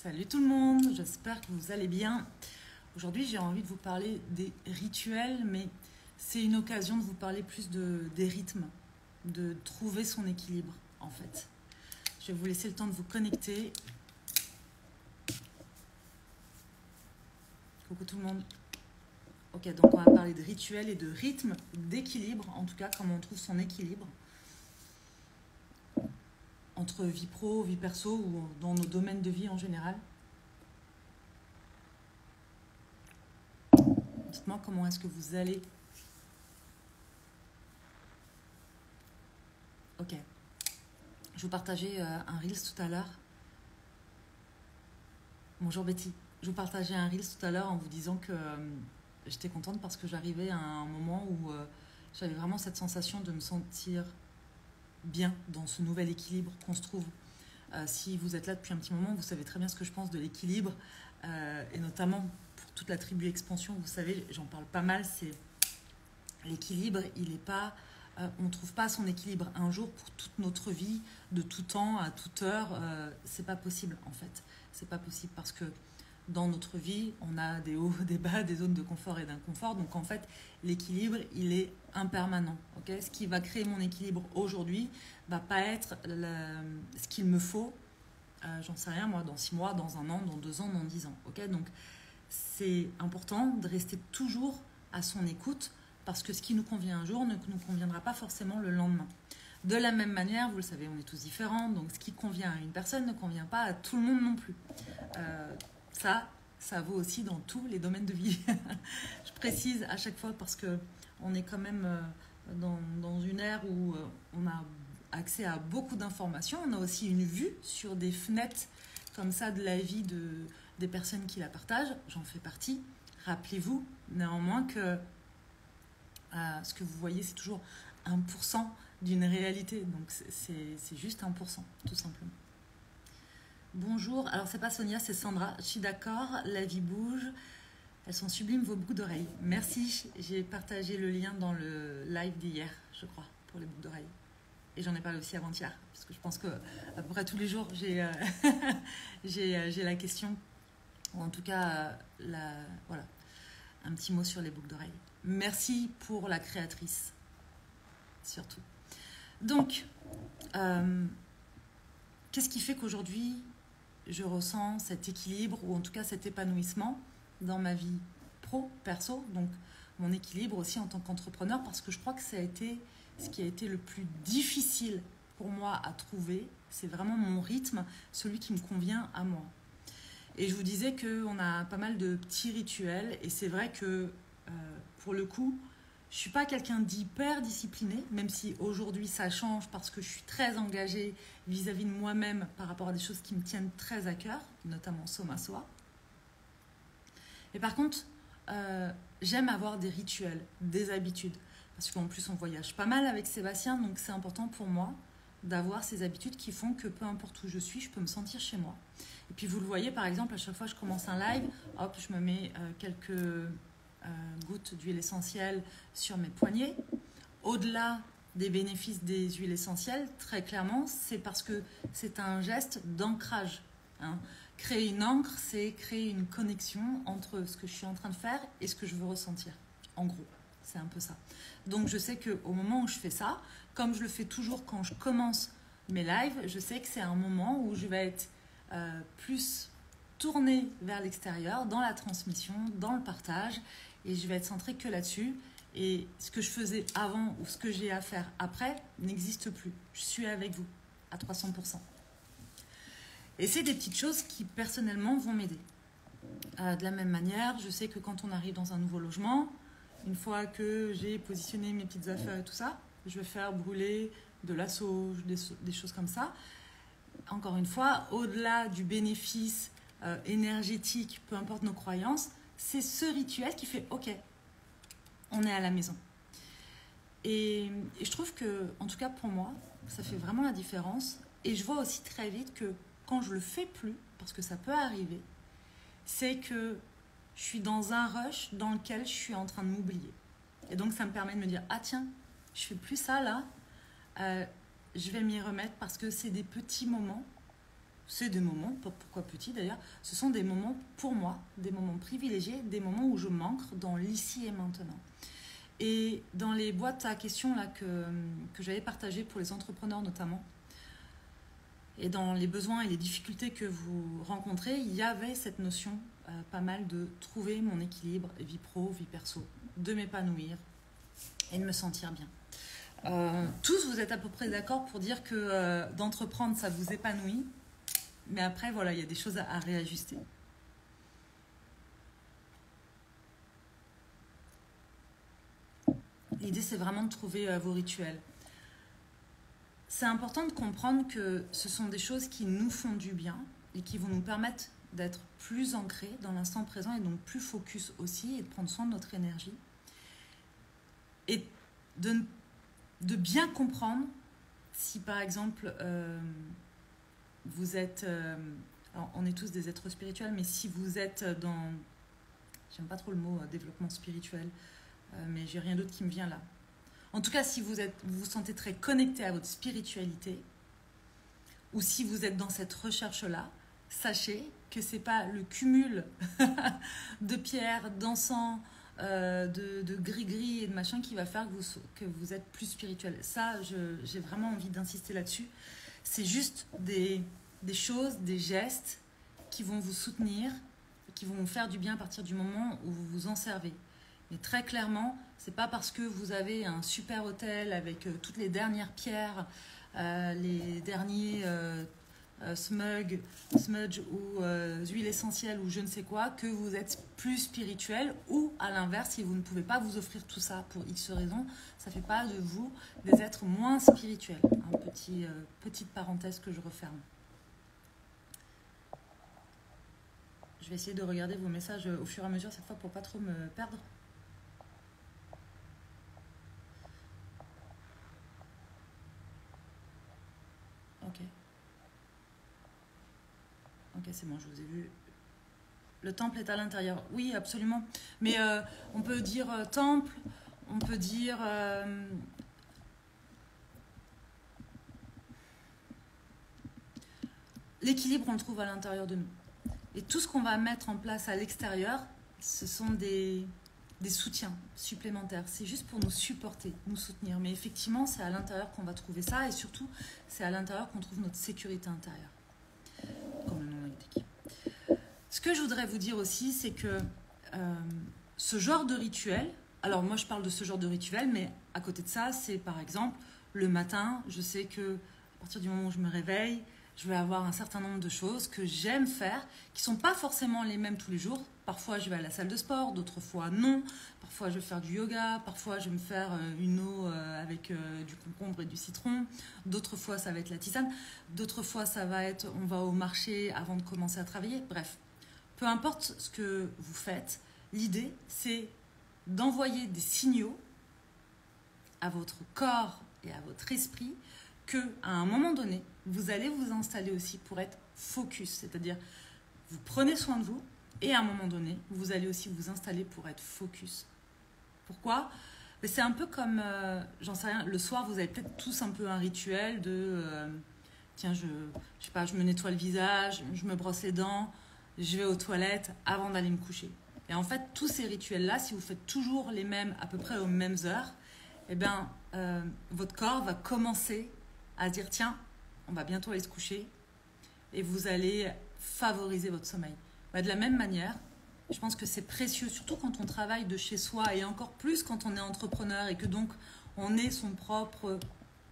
Salut tout le monde, j'espère que vous allez bien. Aujourd'hui, j'ai envie de vous parler des rituels, mais c'est une occasion de vous parler plus des rythmes, de trouver son équilibre en fait. Je vais vous laisser le temps de vous connecter. Coucou tout le monde. Ok, donc on va parler de rituels et de rythmes, d'équilibre, en tout cas comment on trouve son équilibre entre vie pro, vie perso ou dans nos domaines de vie en général. Dites-moi comment est-ce que vous allez. Ok. Je vous partageais un Reels tout à l'heure. Bonjour Betty. Je vous partageais un Reels tout à l'heure en vous disant que j'étais contente parce que j'arrivais à un moment où j'avais vraiment cette sensation de me sentir bien dans ce nouvel équilibre qu'on se trouve. Si vous êtes là depuis un petit moment, vous savez très bien ce que je pense de l'équilibre et notamment pour toute la tribu expansion, vous savez, j'en parle pas mal, c'est l'équilibre, il n'est pas... on ne trouve pas son équilibre un jour pour toute notre vie, de tout temps, à toute heure. C'est pas possible en fait. C'est pas possible parce que dans notre vie, on a des hauts, des bas, des zones de confort et d'inconfort. Donc en fait, l'équilibre, il est impermanent. Okay, ce qui va créer mon équilibre aujourd'hui va pas être ce qu'il me faut, j'en sais rien moi, dans 6 mois, dans 1 an, dans 2 ans, dans 10 ans. Okay, donc c'est important de rester toujours à son écoute parce que ce qui nous convient un jour ne nous conviendra pas forcément le lendemain. De la même manière, vous le savez, on est tous différents, donc ce qui convient à une personne ne convient pas à tout le monde non plus. Ça vaut aussi dans tous les domaines de vie. Je précise à chaque fois parce qu'on est quand même dans une ère où on a accès à beaucoup d'informations. On a aussi une vue sur des fenêtres comme ça de la vie des personnes qui la partagent. J'en fais partie. Rappelez-vous néanmoins que ce que vous voyez, c'est toujours 1% d'une réalité. Donc c'est juste 1%, tout simplement. Bonjour, alors c'est pas Sonia, c'est Sandra. Je suis d'accord, la vie bouge. Elles sont sublimes vos boucles d'oreilles. Merci, j'ai partagé le lien dans le live d'hier, je crois, pour les boucles d'oreilles. Et j'en ai parlé aussi avant-hier, parce que je pense que à peu près tous les jours, j'ai la question, ou en tout cas, voilà, un petit mot sur les boucles d'oreilles. Merci pour la créatrice, surtout. Donc, qu'est-ce qui fait qu'aujourd'hui, je ressens cet équilibre, ou en tout cas cet épanouissement dans ma vie pro, perso, donc mon équilibre aussi en tant qu'entrepreneur, parce que je crois que ça a été ce qui a été le plus difficile pour moi à trouver, c'est vraiment mon rythme, celui qui me convient à moi. Et je vous disais qu'on a pas mal de petits rituels, et c'est vrai que pour le coup, je ne suis pas quelqu'un d'hyper discipliné, même si aujourd'hui ça change parce que je suis très engagée vis-à-vis de moi-même par rapport à des choses qui me tiennent très à cœur, notamment Soma Soa. Et par contre, j'aime avoir des rituels, des habitudes. Parce qu'en plus, on voyage pas mal avec Sébastien, donc c'est important pour moi d'avoir ces habitudes qui font que peu importe où je suis, je peux me sentir chez moi. Et puis vous le voyez, par exemple, à chaque fois que je commence un live, hop, je me mets quelques gouttes d'huile essentielle sur mes poignets. Au-delà des bénéfices des huiles essentielles, très clairement, c'est parce que c'est un geste d'ancrage. Hein. Créer une encre, c'est créer une connexion entre ce que je suis en train de faire et ce que je veux ressentir. En gros, c'est un peu ça. Donc je sais qu'au moment où je fais ça, comme je le fais toujours quand je commence mes lives, je sais que c'est un moment où je vais être plus tournée vers l'extérieur, dans la transmission, dans le partage, et je vais être centrée que là-dessus. Et ce que je faisais avant ou ce que j'ai à faire après n'existe plus. Je suis avec vous à 300%. Et c'est des petites choses qui personnellement vont m'aider. De la même manière, je sais que quand on arrive dans un nouveau logement, une fois que j'ai positionné mes petites affaires et tout ça, je vais faire brûler de la sauge, des choses comme ça. Encore une fois, au-delà du bénéfice énergétique, peu importe nos croyances, c'est ce rituel qui fait « Ok, on est à la maison ». Et je trouve que, en tout cas pour moi, ça fait vraiment la différence. Et je vois aussi très vite que quand je le fais plus, parce que ça peut arriver, c'est que je suis dans un rush dans lequel je suis en train de m'oublier. Et donc ça me permet de me dire « Ah tiens, je fais plus ça là, je vais m'y remettre parce que c'est des petits moments c'est des moments, pourquoi petits d'ailleurs, ce sont des moments pour moi, des moments privilégiés, des moments où je m'ancre dans l'ici et maintenant. Et dans les boîtes à questions là, que j'avais partagées pour les entrepreneurs notamment, et dans les besoins et les difficultés que vous rencontrez, il y avait cette notion pas mal de trouver mon équilibre, vie pro, vie perso, de m'épanouir et de me sentir bien. Tous, vous êtes à peu près d'accord pour dire que d'entreprendre, ça vous épanouit. Mais après, voilà, il y a des choses à réajuster. L'idée, c'est vraiment de trouver vos rituels. C'est important de comprendre que ce sont des choses qui nous font du bien et qui vont nous permettre d'être plus ancrés dans l'instant présent et donc plus focus aussi et de prendre soin de notre énergie. Et de bien comprendre si, par exemple, vous êtes... alors on est tous des êtres spirituels, mais si vous êtes dans... J'aime pas trop le mot développement spirituel, mais j'ai rien d'autre qui me vient là. En tout cas, si vous vous sentez très connecté à votre spiritualité, ou si vous êtes dans cette recherche-là, sachez que c'est pas le cumul de pierres, d'encens, de gris-gris et de machin qui va faire que vous êtes plus spirituel. Ça, j'ai vraiment envie d'insister là-dessus. C'est juste des choses, des gestes qui vont vous soutenir, qui vont vous faire du bien à partir du moment où vous vous en servez. Mais très clairement, c'est pas parce que vous avez un super hôtel avec toutes les dernières pierres, les derniers smudge ou huiles essentielles ou je ne sais quoi, que vous êtes plus spirituel, ou à l'inverse, si vous ne pouvez pas vous offrir tout ça pour X raisons, ça ne fait pas de vous des êtres moins spirituels. Petite parenthèse que je referme. Je vais essayer de regarder vos messages au fur et à mesure cette fois pour pas trop me perdre. Ok, c'est bon, je vous ai vu. Le temple est à l'intérieur. Oui, absolument. Mais on peut dire temple, on peut dire... l'équilibre, on le trouve à l'intérieur de nous. Et tout ce qu'on va mettre en place à l'extérieur, ce sont des soutiens supplémentaires. C'est juste pour nous supporter, nous soutenir. Mais effectivement, c'est à l'intérieur qu'on va trouver ça. Et surtout, c'est à l'intérieur qu'on trouve notre sécurité intérieure. Comme le nom l'indique. Ce que je voudrais vous dire aussi, c'est que ce genre de rituel, alors moi je parle de ce genre de rituel, mais à côté de ça, c'est par exemple le matin, je sais que à partir du moment où je me réveille, je vais avoir un certain nombre de choses que j'aime faire, qui ne sont pas forcément les mêmes tous les jours. Parfois je vais à la salle de sport, d'autres fois non. Parfois je vais faire du yoga, parfois je vais me faire une eau avec du concombre et du citron. D'autres fois ça va être la tisane. D'autres fois ça va être on va au marché avant de commencer à travailler. Bref, peu importe ce que vous faites, l'idée c'est d'envoyer des signaux à votre corps et à votre esprit qu'à un moment donné, vous allez vous installer aussi pour être focus. C'est-à-dire, vous prenez soin de vous et à un moment donné, vous allez aussi vous installer pour être focus. Pourquoi ? C'est un peu comme, j'en sais rien, le soir, vous avez peut-être tous un peu un rituel de, tiens, je sais pas, je me nettoie le visage, je me brosse les dents, je vais aux toilettes avant d'aller me coucher. Et en fait, tous ces rituels-là, si vous faites toujours les mêmes à peu près aux mêmes heures, eh bien, votre corps va commencer à dire, tiens, on va bientôt aller se coucher et vous allez favoriser votre sommeil. De la même manière, je pense que c'est précieux, surtout quand on travaille de chez soi et encore plus quand on est entrepreneur et que donc on est son propre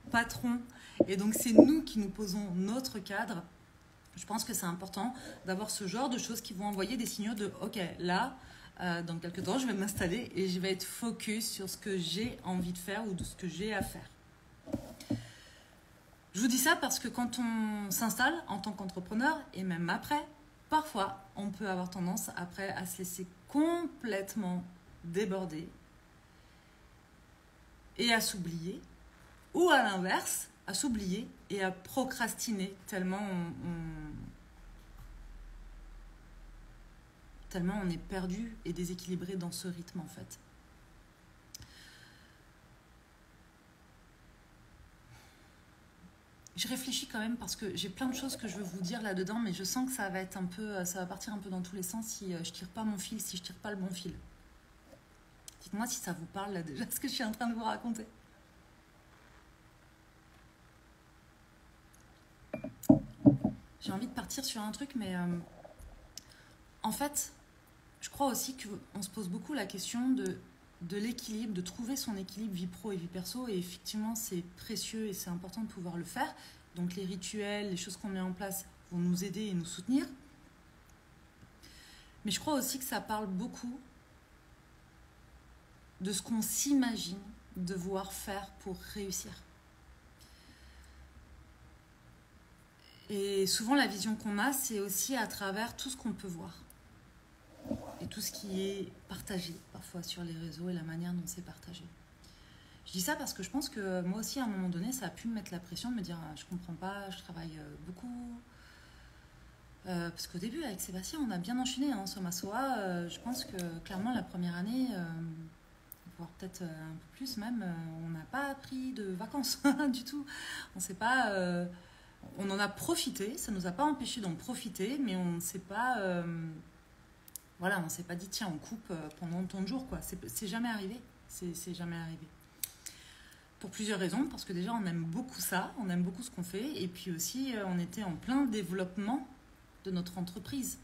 patron et donc c'est nous qui nous posons notre cadre. Je pense que c'est important d'avoir ce genre de choses qui vont envoyer des signaux de « Ok, là, dans quelques temps, je vais m'installer et je vais être focus sur ce que j'ai envie de faire ou de ce que j'ai à faire. » Je vous dis ça parce que quand on s'installe en tant qu'entrepreneur et même après, parfois, on peut avoir tendance après à se laisser complètement déborder et à s'oublier, ou à l'inverse, à s'oublier et à procrastiner tellement on est perdu et déséquilibré dans ce rythme en fait. Je réfléchis quand même parce que j'ai plein de choses que je veux vous dire là-dedans, mais je sens que ça va être un peu, ça va partir un peu dans tous les sens si je tire pas mon fil, si je tire pas le bon fil. Dites-moi si ça vous parle là déjà, ce que je suis en train de vous raconter. J'ai envie de partir sur un truc, mais en fait, je crois aussi qu'on se pose beaucoup la question de l'équilibre, de trouver son équilibre vie pro et vie perso. Et effectivement, c'est précieux et c'est important de pouvoir le faire. Donc les rituels, les choses qu'on met en place vont nous aider et nous soutenir. Mais je crois aussi que ça parle beaucoup de ce qu'on s'imagine devoir faire pour réussir. Et souvent, la vision qu'on a, c'est aussi à travers tout ce qu'on peut voir. Et tout ce qui est partagé, parfois sur les réseaux, et la manière dont c'est partagé. Je dis ça parce que je pense que moi aussi, à un moment donné, ça a pu me mettre la pression de me dire « je comprends pas, je travaille beaucoup ». Parce qu'au début, avec Sébastien, on a bien enchaîné hein, sur Massoa. Je pense que clairement, la première année, voire peut-être un peu plus même, on n'a pas pris de vacances du tout. On sait pas... on en a profité, ça ne nous a pas empêché d'en profiter, mais on ne s'est pas... voilà, on ne s'est pas dit, tiens, on coupe pendant tant de jours, quoi. C'est jamais arrivé. C'est jamais arrivé. Pour plusieurs raisons, parce que déjà, on aime beaucoup ça, on aime beaucoup ce qu'on fait, et puis aussi, on était en plein développement de notre entreprise.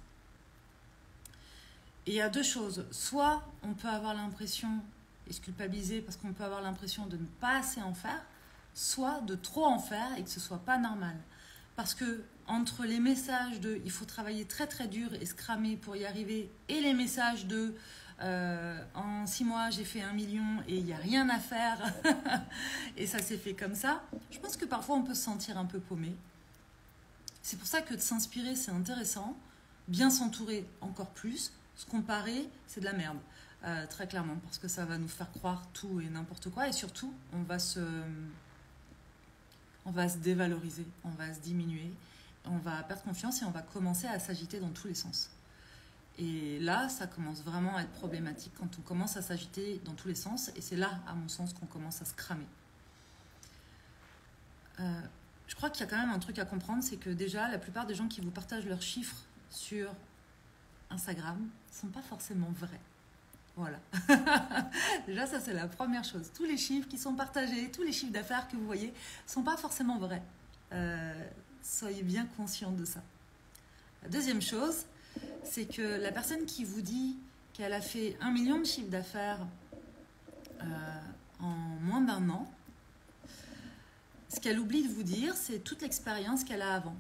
Et il y a deux choses. Soit on peut avoir l'impression, et se culpabiliser, parce qu'on peut avoir l'impression de ne pas assez en faire, soit de trop en faire et que ce soit pas normal. Parce que entre les messages de il faut travailler très très dur et se cramer pour y arriver et les messages de en 6 mois j'ai fait 1 million et il n'y a rien à faire et ça s'est fait comme ça, je pense que parfois on peut se sentir un peu paumé. C'est pour ça que de s'inspirer c'est intéressant, bien s'entourer encore plus, se comparer c'est de la merde, très clairement, parce que ça va nous faire croire tout et n'importe quoi et surtout on va se dévaloriser, on va se diminuer, on va perdre confiance et on va commencer à s'agiter dans tous les sens. Et là, ça commence vraiment à être problématique quand on commence à s'agiter dans tous les sens et c'est là, à mon sens, qu'on commence à se cramer. Je crois qu'il y a quand même un truc à comprendre, c'est que déjà, la plupart des gens qui vous partagent leurs chiffres sur Instagram ne sont pas forcément vrais. Voilà. Déjà, ça, c'est la première chose. Tous les chiffres qui sont partagés, tous les chiffres d'affaires que vous voyez, ne sont pas forcément vrais. Soyez bien conscients de ça. La deuxième chose, c'est que la personne qui vous dit qu'elle a fait 1 million de chiffre d'affaires en moins d'1 an, ce qu'elle oublie de vous dire, c'est toute l'expérience qu'elle a avant,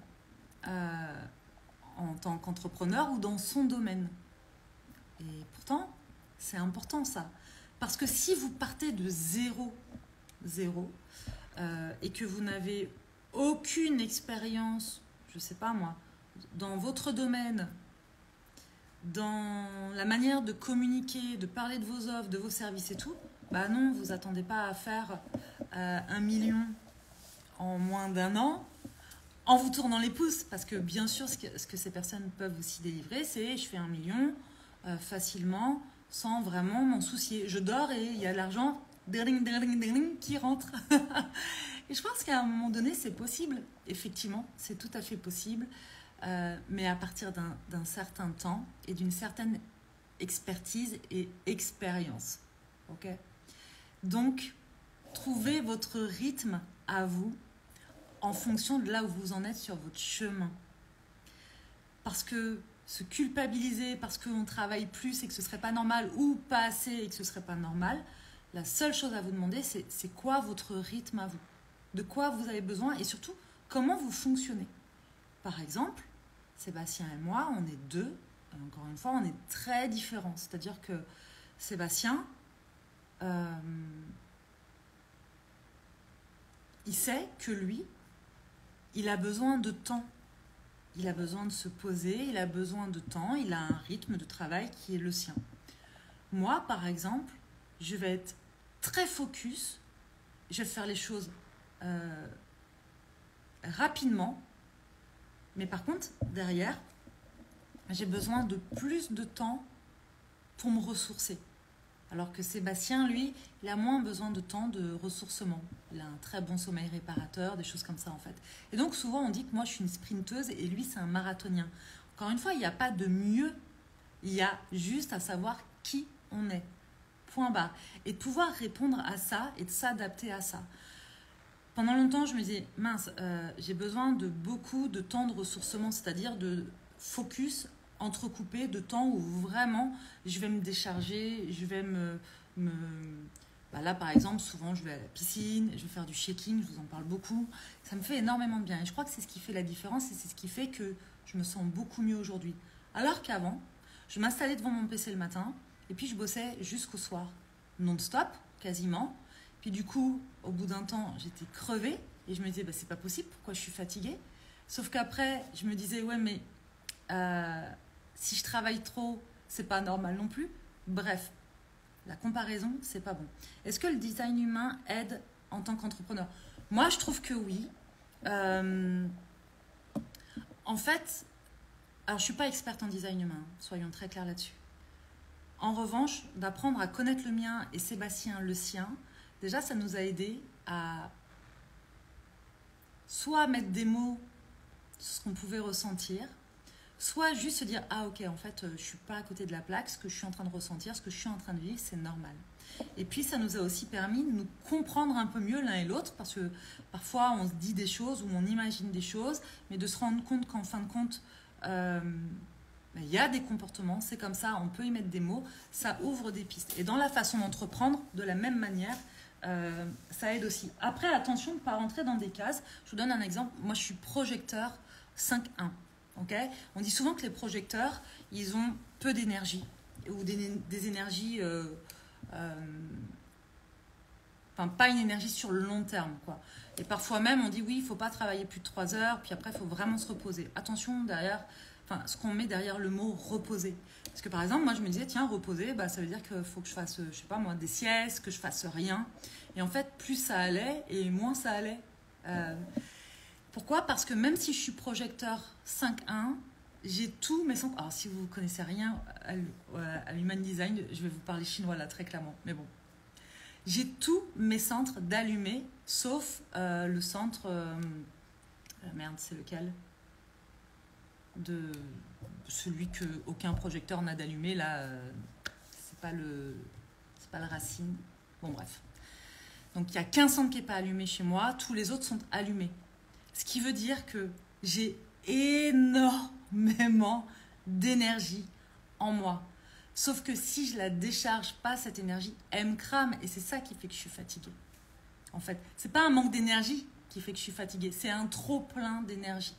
en tant qu'entrepreneur ou dans son domaine. Et pourtant, c'est important ça. Parce que si vous partez de zéro, et que vous n'avez aucune expérience, je ne sais pas moi, dans votre domaine, dans la manière de communiquer, de parler de vos offres, de vos services et tout, bah non, vous attendez pas à faire 1 million en moins d'1 an en vous tournant les pouces. Parce que bien sûr, ce que ces personnes peuvent aussi délivrer, c'est je fais 1 million facilement, sans vraiment m'en soucier. Je dors et il y a de l'argent qui rentre. Et je pense qu'à un moment donné, c'est possible. Effectivement, c'est tout à fait possible. Mais à partir d'un certain temps et d'une certaine expertise et expérience. Okay. Donc, trouvez votre rythme à vous en fonction de là où vous en êtes sur votre chemin. Parce que se culpabiliser parce qu'on travaille plus et que ce ne serait pas normal ou pas assez et que ce ne serait pas normal, la seule chose à vous demander, c'est quoi votre rythme à vous? De quoi vous avez besoin et surtout, comment vous fonctionnez? Par exemple, Sébastien et moi, on est deux. Encore une fois, on est très différents. C'est-à-dire que Sébastien, il sait que lui, il a besoin de temps. Il a besoin de se poser, il a besoin de temps, il a un rythme de travail qui est le sien. Moi, par exemple, je vais être très focus, je vais faire les choses rapidement, mais par contre, derrière, j'ai besoin de plus de temps pour me ressourcer. Alors que Sébastien, lui, il a moins besoin de temps de ressourcement. Il a un très bon sommeil réparateur, des choses comme ça en fait. Et donc souvent on dit que moi je suis une sprinteuse et lui c'est un marathonien. Encore une fois, il n'y a pas de mieux, il y a juste à savoir qui on est. Point barre. Et de pouvoir répondre à ça et de s'adapter à ça. Pendant longtemps, je me disais, mince, j'ai besoin de beaucoup de temps de ressourcement, c'est-à-dire de focus entrecoupé de temps où vraiment je vais me décharger, je vais me... Bah là, par exemple, souvent, je vais à la piscine, je vais faire du shaking, je vous en parle beaucoup. Ça me fait énormément de bien. Et je crois que c'est ce qui fait la différence et c'est ce qui fait que je me sens beaucoup mieux aujourd'hui. Alors qu'avant, je m'installais devant mon PC le matin et puis je bossais jusqu'au soir, non-stop, quasiment. Puis du coup, au bout d'un temps, j'étais crevée et je me disais, bah, c'est pas possible, pourquoi je suis fatiguée? Sauf qu'après, je me disais, ouais, mais si je travaille trop, c'est pas normal non plus. Bref, la comparaison, c'est pas bon. Est-ce que le design humain aide en tant qu'entrepreneur? Moi, je trouve que oui. En fait, alors je suis pas experte en design humain, soyons très clairs là-dessus. En revanche, d'apprendre à connaître le mien et Sébastien le sien, déjà, ça nous a aidé à soit mettre des mots sur ce qu'on pouvait ressentir, soit juste se dire « Ah ok, en fait, je ne suis pas à côté de la plaque, ce que je suis en train de ressentir, ce que je suis en train de vivre, c'est normal. » Et puis, ça nous a aussi permis de nous comprendre un peu mieux l'un et l'autre, parce que parfois, on se dit des choses ou on imagine des choses, mais de se rendre compte qu'en fin de compte, il y a des comportements, c'est comme ça, on peut y mettre des mots, ça ouvre des pistes. Et dans la façon d'entreprendre, de la même manière, ça aide aussi. Après, attention de ne pas rentrer dans des cases. Je vous donne un exemple. Moi, je suis projecteur 5-1. Okay, on dit souvent que les projecteurs, ils ont peu d'énergie ou des énergies, enfin pas une énergie sur le long terme, quoi. Et parfois même, on dit oui, il ne faut pas travailler plus de 3 heures, puis après, il faut vraiment se reposer. Attention derrière, enfin, ce qu'on met derrière le mot reposer. Parce que par exemple, moi, je me disais, tiens, reposer, bah, ça veut dire qu'il faut que je fasse, je sais pas moi, des siestes, que je fasse rien. Et en fait, plus ça allait et moins ça allait. Pourquoi? Parce que même si je suis projecteur 5-1, j'ai tous mes centres. Alors, si vous ne connaissez rien à l'Human Design, je vais vous parler chinois là, très clairement. Mais bon. J'ai tous mes centres d'allumés, sauf le centre... merde, c'est lequel? De celui qu'aucun projecteur n'a d'allumé, là. C'est pas le racine. Bon, bref. Donc, il n'y a qu'un centre qui n'est pas allumé chez moi. Tous les autres sont allumés. Ce qui veut dire que j'ai énormément d'énergie en moi. Sauf que si je la décharge pas, cette énergie, elle me crame. Et c'est ça qui fait que je suis fatiguée. En fait, c'est pas un manque d'énergie qui fait que je suis fatiguée. C'est un trop plein d'énergie.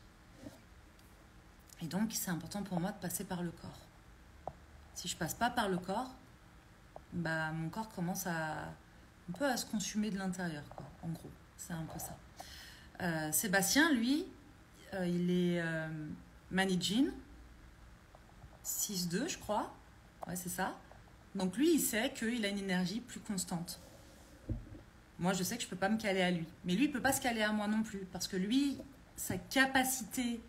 Et donc, c'est important pour moi de passer par le corps. Si je passe pas par le corps, bah, mon corps commence un peu à se consumer de l'intérieur, quoi. En gros, c'est un peu ça. Sébastien, lui, il est managing 6-2, je crois. Ouais, c'est ça. Donc lui, il sait qu'il a une énergie plus constante. Moi, je sais que je ne peux pas me caler à lui. Mais lui, il ne peut pas se caler à moi non plus. Parce que lui, sa capacité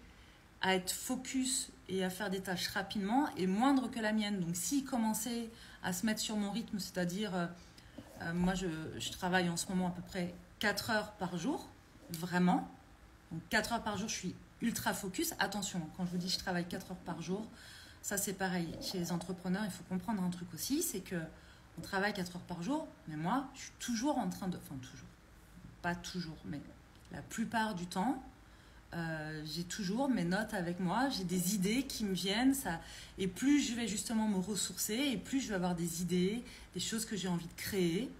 à être focus et à faire des tâches rapidement est moindre que la mienne. Donc s'il commençait à se mettre sur mon rythme, c'est-à-dire, moi, je travaille en ce moment à peu près 4 heures par jour. Vraiment. Donc 4 heures par jour, je suis ultra focus. Attention, quand je vous dis je travaille 4 heures par jour, ça c'est pareil. Chez les entrepreneurs, il faut comprendre un truc aussi, c'est que on travaille 4 heures par jour, mais moi, je suis toujours en train de... Enfin, toujours. Pas toujours, mais la plupart du temps, j'ai toujours mes notes avec moi, j'ai des idées qui me viennent, ça, et plus je vais justement me ressourcer, et plus je vais avoir des idées, des choses que j'ai envie de créer,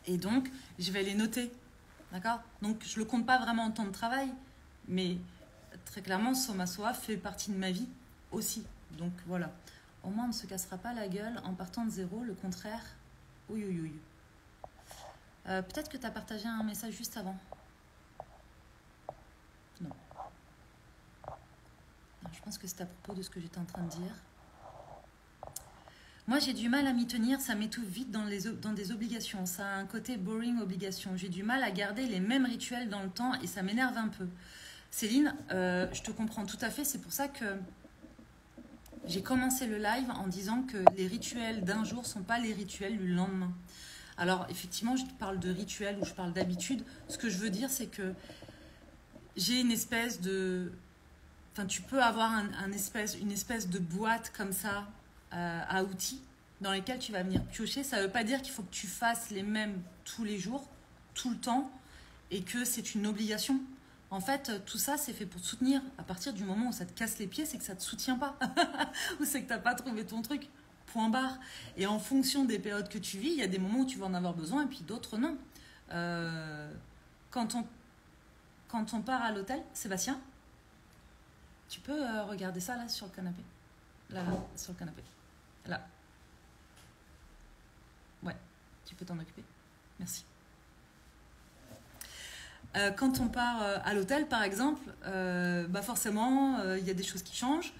et donc, je vais les noter. D'accord? Donc, je ne le compte pas vraiment en temps de travail, mais très clairement, Soma Soa fait partie de ma vie aussi. Donc, voilà. Au moins, on ne se cassera pas la gueule en partant de zéro. Le contraire, oui, oui, oui. Peut-être que tu as partagé un message juste avant. Non. Non, je pense que c'est à propos de ce que j'étais en train de dire. Moi, j'ai du mal à m'y tenir, ça m'étouffe vite dans des obligations. Ça a un côté boring obligation. J'ai du mal à garder les mêmes rituels dans le temps et ça m'énerve un peu. Céline, je te comprends tout à fait. C'est pour ça que J'ai commencé le live en disant que les rituels d'un jour ne sont pas les rituels du lendemain. Alors, effectivement, je parle de rituels ou je parle d'habitude. Ce que je veux dire, c'est que j'ai une espèce de... Enfin, tu peux avoir une espèce de boîte comme ça à outils dans lesquels tu vas venir piocher. Ça ne veut pas dire qu'il faut que tu fasses les mêmes tous les jours, tout le temps, et que c'est une obligation. En fait, tout ça, c'est fait pour te soutenir. À partir du moment où ça te casse les pieds, c'est que ça ne te soutient pas. Ou c'est que tu n'as pas trouvé ton truc. Point barre. Et en fonction des périodes que tu vis, il y a des moments où tu vas en avoir besoin et puis d'autres non. Quand on part à l'hôtel, Sébastien, tu peux regarder ça là sur le canapé. Là, sur le canapé. Là. Ouais, tu peux t'en occuper. Merci. Quand on part à l'hôtel, par exemple, forcément, il y a des choses qui changent.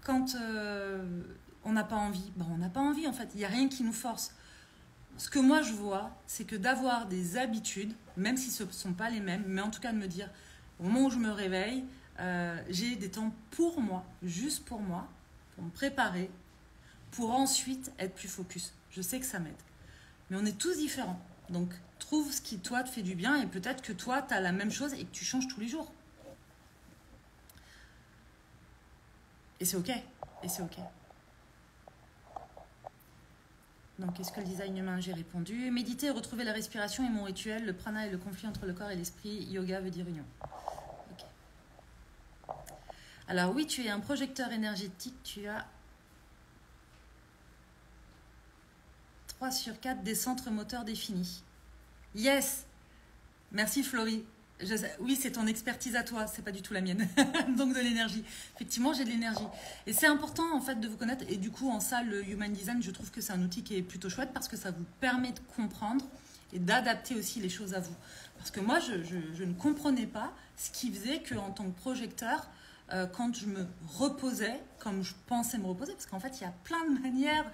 Quand on n'a pas envie, on n'a pas envie en fait. Il n'y a rien qui nous force. Ce que moi je vois, c'est que d'avoir des habitudes, même si ce ne sont pas les mêmes, mais en tout cas de me dire, au moment où je me réveille, j'ai des temps pour moi, juste pour moi, pour me préparer, pour ensuite être plus focus. Je sais que ça m'aide. Mais on est tous différents. Donc, trouve ce qui, toi, te fait du bien et peut-être que toi, tu as la même chose et que tu changes tous les jours. Et c'est OK. Et c'est OK. Donc, est-ce que le design humain, j'ai répondu. Méditer, retrouver la respiration est mon rituel. Le prana est le conflit entre le corps et l'esprit. Yoga veut dire union. OK. Alors oui, tu es un projecteur énergétique. Tu as 3 sur 4 des centres moteurs définis. Yes. Merci Florie. Oui, c'est ton expertise à toi, c'est pas du tout la mienne. Donc de l'énergie. Effectivement, j'ai de l'énergie. Et c'est important en fait de vous connaître. Et du coup, en ça, le Human Design, je trouve que c'est un outil qui est plutôt chouette parce que ça vous permet de comprendre et d'adapter aussi les choses à vous. Parce que moi, je ne comprenais pas ce qui faisait qu'en tant que projecteur, quand je me reposais, comme je pensais me reposer, parce qu'en fait, il y a plein de manières,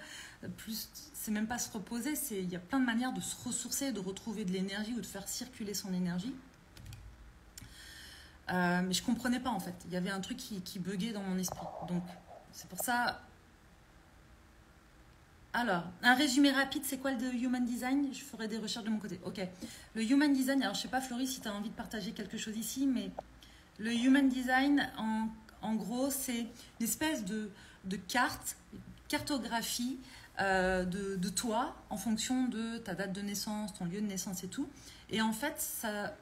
c'est même pas se reposer, il y a plein de manières de se ressourcer, de retrouver de l'énergie ou de faire circuler son énergie. Mais je comprenais pas en fait. Il y avait un truc qui buguait dans mon esprit. Donc, c'est pour ça... Alors, un résumé rapide, c'est quoi le Human Design? Je ferai des recherches de mon côté. Ok. Le Human Design, alors je sais pas Florie si tu as envie de partager quelque chose ici, mais le Human Design, en gros, c'est une espèce de carte, cartographie de toi en fonction de ta date de naissance, ton lieu de naissance et tout. Et en fait, ça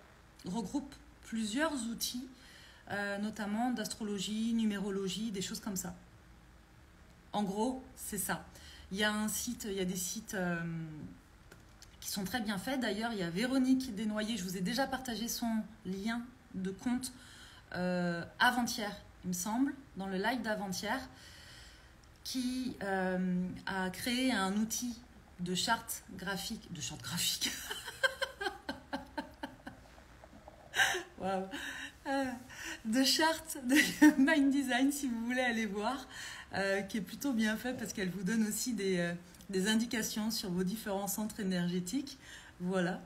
regroupe plusieurs outils, notamment d'astrologie, numérologie, des choses comme ça. En gros, c'est ça. Il y a des sites qui sont très bien faits. D'ailleurs, il y a Véronique Desnoyers, je vous ai déjà partagé son lien de compte avant-hier, il me semble, dans le live d'avant-hier, qui a créé un outil de charte graphique, wow. De charte de Mind Design, si vous voulez aller voir, qui est plutôt bien fait parce qu'elle vous donne aussi des indications sur vos différents centres énergétiques. Voilà.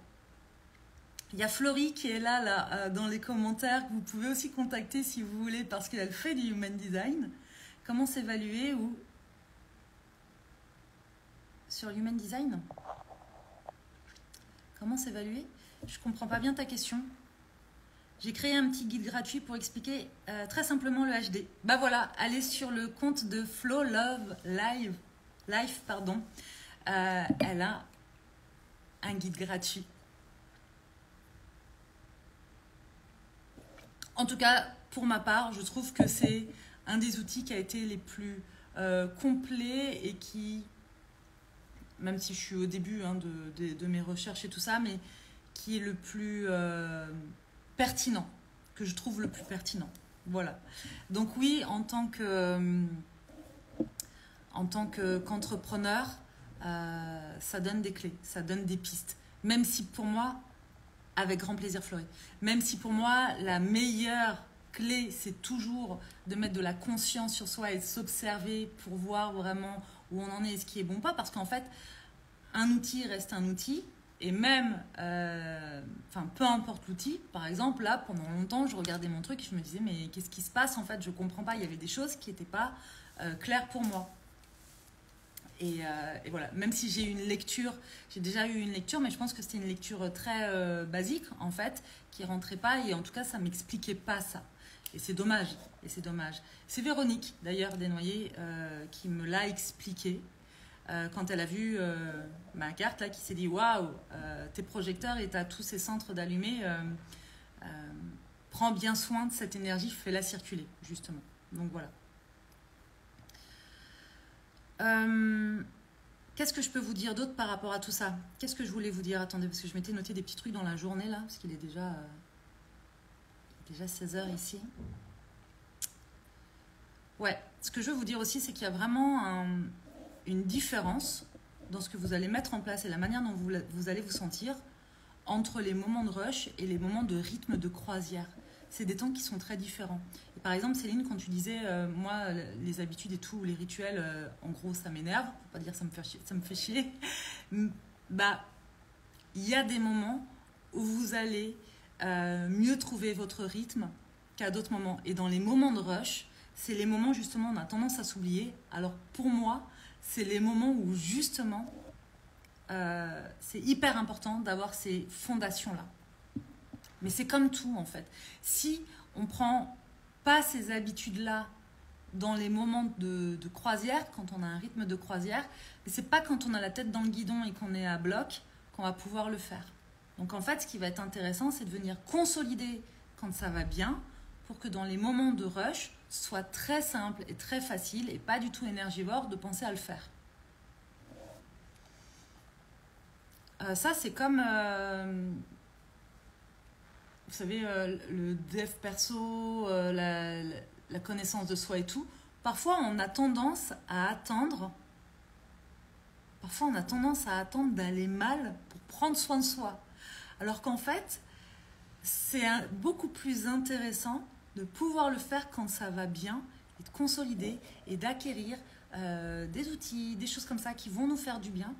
Il y a Florie qui est là dans les commentaires, que vous pouvez aussi contacter si vous voulez, parce qu'elle fait du Human Design. Comment s'évaluer ou sur Human Design? Comment s'évaluer? Je ne comprends pas bien ta question. J'ai créé un petit guide gratuit pour expliquer très simplement le HD. Bah voilà, allez sur le compte de Flow Love Life, pardon. Elle a un guide gratuit. En tout cas, pour ma part, je trouve que c'est un des outils qui a été les plus complets et qui, même si je suis au début de mes recherches et tout ça, mais qui est le plus pertinent, que je trouve le plus pertinent. Voilà. Donc oui, en tant qu'entrepreneur, ça donne des clés, ça donne des pistes. Même si pour moi, avec grand plaisir Florie, même si pour moi, la meilleure clé, c'est toujours de mettre de la conscience sur soi et de s'observer pour voir vraiment où on en est et ce qui est bon pas. Parce qu'en fait, un outil reste un outil. Et même, peu importe l'outil, par exemple, là, pendant longtemps, je regardais mon truc et je me disais, mais qu'est-ce qui se passe en fait? Je comprends pas. Il y avait des choses qui n'étaient pas clair pour moi. Et voilà, même si j'ai déjà eu une lecture, mais je pense que c'était une lecture très basique, en fait, qui rentrait pas, et en tout cas, ça m'expliquait pas ça. Et c'est dommage, C'est Véronique, d'ailleurs, Desnoyers, qui me l'a expliqué, quand elle a vu ma carte, là, qui s'est dit, waouh, tes projecteurs et t'as tous ces centres d'allumés, prends bien soin de cette énergie, fais-la circuler, justement. Donc voilà. Qu'est-ce que je peux vous dire d'autre par rapport à tout ça? Qu'est-ce que je voulais vous dire? Attendez, parce que je m'étais noté des petits trucs dans la journée là, parce qu'il est déjà 16 h ici. Ouais, ce que je veux vous dire aussi, c'est qu'il y a vraiment une différence dans ce que vous allez mettre en place et la manière dont vous allez vous sentir entre les moments de rush et les moments de rythme de croisière. C'est des temps qui sont très différents. Et par exemple, Céline, quand tu disais, moi, les habitudes et tout, les rituels, en gros, ça m'énerve, pour pas dire ça me fait chier, bah, il y a des moments où vous allez mieux trouver votre rythme qu'à d'autres moments. Et dans les moments de rush, c'est les moments, justement, on a tendance à s'oublier. Alors, pour moi, c'est les moments où, justement, c'est hyper important d'avoir ces fondations-là. Mais c'est comme tout, en fait. Si on ne prend pas ces habitudes-là dans les moments de croisière, quand on a un rythme de croisière, mais c'est pas quand on a la tête dans le guidon et qu'on est à bloc qu'on va pouvoir le faire. Donc en fait, ce qui va être intéressant, c'est de venir consolider quand ça va bien pour que dans les moments de rush, ce soit très simple et très facile et pas du tout énergivore de penser à le faire. Ça, c'est comme... vous savez, le dev perso, la connaissance de soi et tout, parfois on a tendance à attendre d'aller mal pour prendre soin de soi. Alors qu'en fait, c'est beaucoup plus intéressant de pouvoir le faire quand ça va bien et de consolider et d'acquérir des outils, des choses comme ça qui vont nous faire du bien,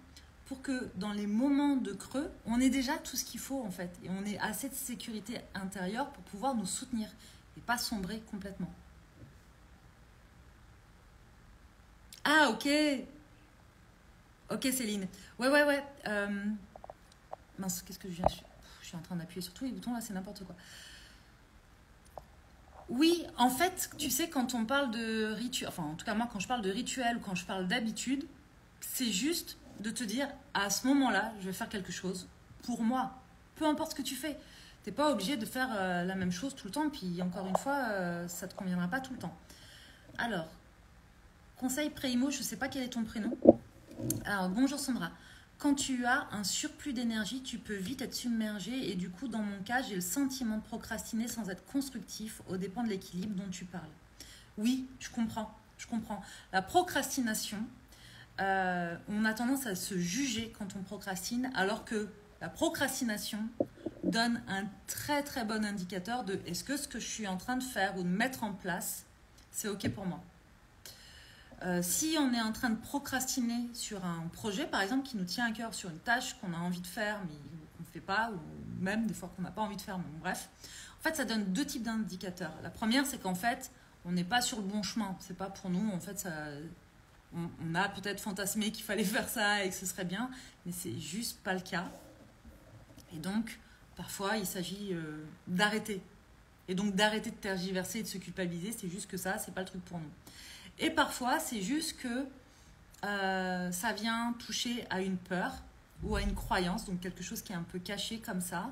pour que dans les moments de creux, on ait déjà tout ce qu'il faut en fait. Et on ait assez de sécurité intérieure pour pouvoir nous soutenir et pas sombrer complètement. Ah, ok. Ok, Céline. Ouais. Mince, qu'est-ce que je viens... Je suis en train d'appuyer sur tous les boutons là, c'est n'importe quoi. Oui, en fait, tu sais, quand on parle de rituel, enfin en tout cas moi quand je parle de rituel ou quand je parle d'habitude, c'est juste de te dire, à ce moment-là, je vais faire quelque chose pour moi. Peu importe ce que tu fais. Tu n'es pas obligé de faire la même chose tout le temps. Puis encore une fois, ça ne te conviendra pas tout le temps. Alors, conseil pré-imo, je ne sais pas quel est ton prénom. Alors, bonjour Sandra. Quand tu as un surplus d'énergie, tu peux vite être submergé. Et du coup, dans mon cas, j'ai le sentiment de procrastiner sans être constructif aux dépens de l'équilibre dont tu parles. Oui, je comprends. La procrastination... on a tendance à se juger quand on procrastine, alors que la procrastination donne un très très bon indicateur de est-ce que ce que je suis en train de faire ou de mettre en place, c'est ok pour moi. Si on est en train de procrastiner sur un projet, par exemple, qui nous tient à cœur, sur une tâche qu'on a envie de faire, mais qu'on ne fait pas, ou même des fois qu'on n'a pas envie de faire, mais bref, en fait, ça donne deux types d'indicateurs. La première, c'est qu'en fait, on n'est pas sur le bon chemin. C'est pas pour nous, en fait, ça... On a peut-être fantasmé qu'il fallait faire ça et que ce serait bien, mais c'est juste pas le cas. Et donc, parfois, il s'agit d'arrêter. Et donc, d'arrêter de tergiverser et de se culpabiliser, c'est juste que ça, c'est pas le truc pour nous. Et parfois, c'est juste que ça vient toucher à une peur ou à une croyance, donc quelque chose qui est un peu caché comme ça.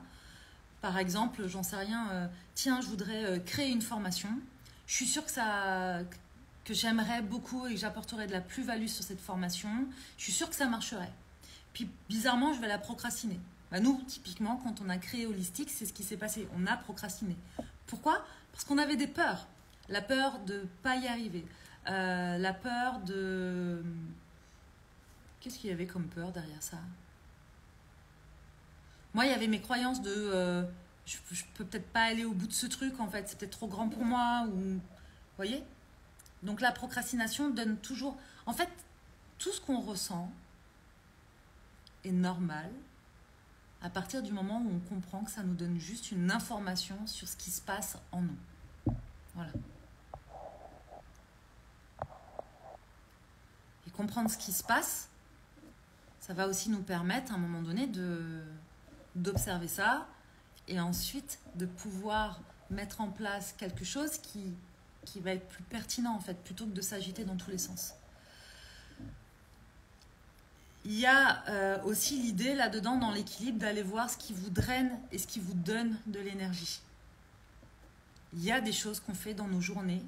Par exemple, j'en sais rien, tiens, je voudrais créer une formation. Je suis sûre que j'aimerais beaucoup et que j'apporterais de la plus-value sur cette formation, je suis sûre que ça marcherait. Puis bizarrement, je vais la procrastiner. Bah, nous, typiquement, quand on a créé Holistic, c'est ce qui s'est passé. On a procrastiné. Pourquoi? Parce qu'on avait des peurs. La peur de ne pas y arriver. La peur de... Qu'est-ce qu'il y avait comme peur derrière ça? Moi, il y avait mes croyances de... je peux peut-être pas aller au bout de ce truc, en fait. C'est peut-être trop grand pour moi. Ou... Vous voyez? Donc la procrastination donne toujours... En fait, tout ce qu'on ressent est normal à partir du moment où on comprend que ça nous donne juste une information sur ce qui se passe en nous. Voilà. comprendre ce qui se passe, ça va aussi nous permettre à un moment donné d'observer ça et ensuite de pouvoir mettre en place quelque chose qui va être plus pertinent en fait, plutôt que de s'agiter dans tous les sens. Il y a aussi l'idée là-dedans, dans l'équilibre, d'aller voir ce qui vous draine et ce qui vous donne de l'énergie. Il y a des choses qu'on fait dans nos journées,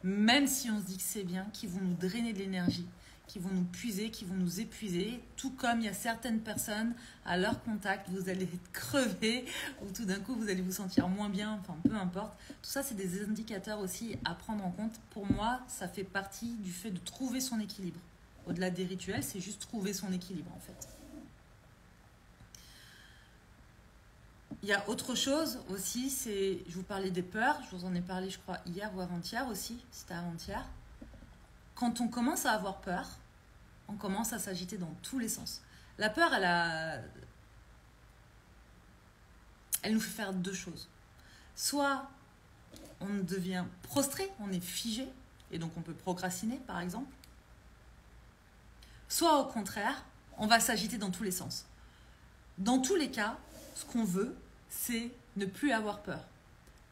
même si on se dit que c'est bien, qui vont nous drainer de l'énergie, qui vont nous puiser, qui vont nous épuiser, tout comme il y a certaines personnes, à leur contact, vous allez être crevé, ou tout d'un coup, vous allez vous sentir moins bien, enfin, peu importe. Tout ça, c'est des indicateurs aussi à prendre en compte. Pour moi, ça fait partie du fait de trouver son équilibre. Au-delà des rituels, c'est juste trouver son équilibre, en fait. Il y a autre chose aussi, c'est, je vous parlais des peurs, je vous en ai parlé, je crois, hier ou avant-hier aussi, c'était avant-hier. Quand on commence à avoir peur, on commence à s'agiter dans tous les sens. La peur, elle nous fait faire deux choses. Soit on devient prostré, on est figé, et donc on peut procrastiner, par exemple. Soit au contraire, on va s'agiter dans tous les sens. Dans tous les cas, ce qu'on veut, c'est ne plus avoir peur.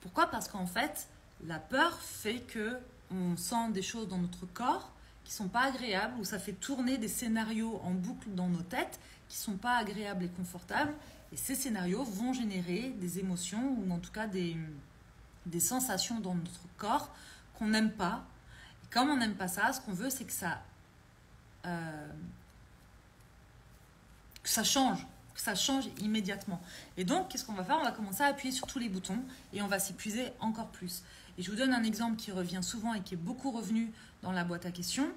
Pourquoi ? Parce qu'en fait, la peur fait qu'on sent des choses dans notre corps qui ne sont pas agréables, ou ça fait tourner des scénarios en boucle dans nos têtes qui ne sont pas agréables et confortables. Et ces scénarios vont générer des émotions, ou en tout cas des sensations dans notre corps qu'on n'aime pas. Et comme on n'aime pas ça, ce qu'on veut, c'est que ça change immédiatement. Et donc, qu'est-ce qu'on va faire ? On va commencer à appuyer sur tous les boutons et on va s'épuiser encore plus. Et je vous donne un exemple qui revient souvent et qui est beaucoup revenu dans la boîte à questions.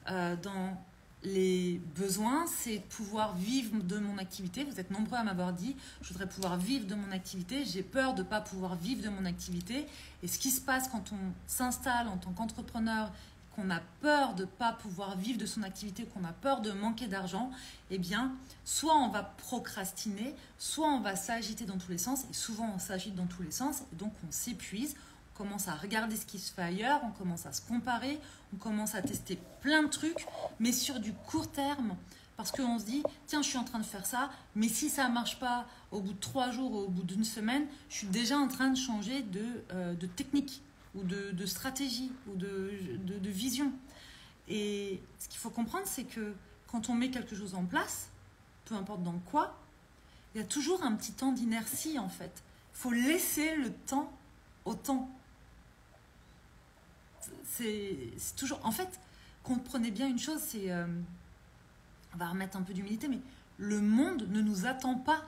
Dans les besoins, c'est de pouvoir vivre de mon activité. Vous êtes nombreux à m'avoir dit, je voudrais pouvoir vivre de mon activité. J'ai peur de ne pas pouvoir vivre de mon activité. Et ce qui se passe quand on s'installe en tant qu'entrepreneur, qu'on a peur de ne pas pouvoir vivre de son activité, qu'on a peur de manquer d'argent, eh bien, soit on va procrastiner, soit on va s'agiter dans tous les sens. Et souvent, on s'agite dans tous les sens. Et donc, on s'épuise. On commence à regarder ce qui se fait ailleurs. On commence à se comparer. On commence à tester plein de trucs, mais sur du court terme. Parce qu'on se dit, tiens, je suis en train de faire ça, mais si ça ne marche pas au bout de 3 jours ou au bout d'une semaine, je suis déjà en train de changer de technique, ou de stratégie, ou de vision. Et ce qu'il faut comprendre, c'est que quand on met quelque chose en place, peu importe dans quoi, il y a toujours un petit temps d'inertie, en fait. Il faut laisser le temps au temps. C'est toujours... En fait, comprenez bien une chose, c'est... on va remettre un peu d'humilité, mais le monde ne nous attend pas.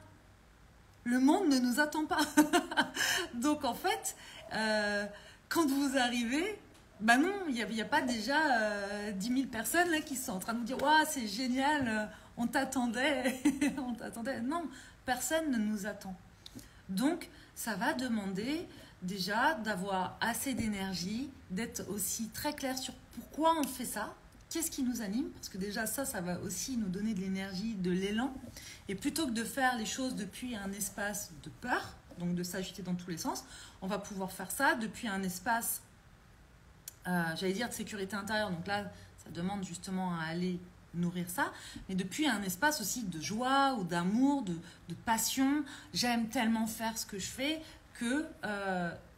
Le monde ne nous attend pas. Donc, en fait... quand vous arrivez, bah non, il n'y a pas déjà 10 000 personnes là, qui sont en train de vous dire « Waouh, c'est génial, on t'attendait, on t'attendait. » Non, personne ne nous attend. Donc, ça va demander déjà d'avoir assez d'énergie, d'être aussi très clair sur pourquoi on fait ça, qu'est-ce qui nous anime, parce que déjà ça va aussi nous donner de l'énergie, de l'élan. Et plutôt que de faire les choses depuis un espace de peur, donc de s'agiter dans tous les sens, on va pouvoir faire ça depuis un espace, j'allais dire de sécurité intérieure, donc là ça demande justement à aller nourrir ça, mais depuis un espace aussi de joie ou d'amour, de passion. J'aime tellement faire ce que je fais que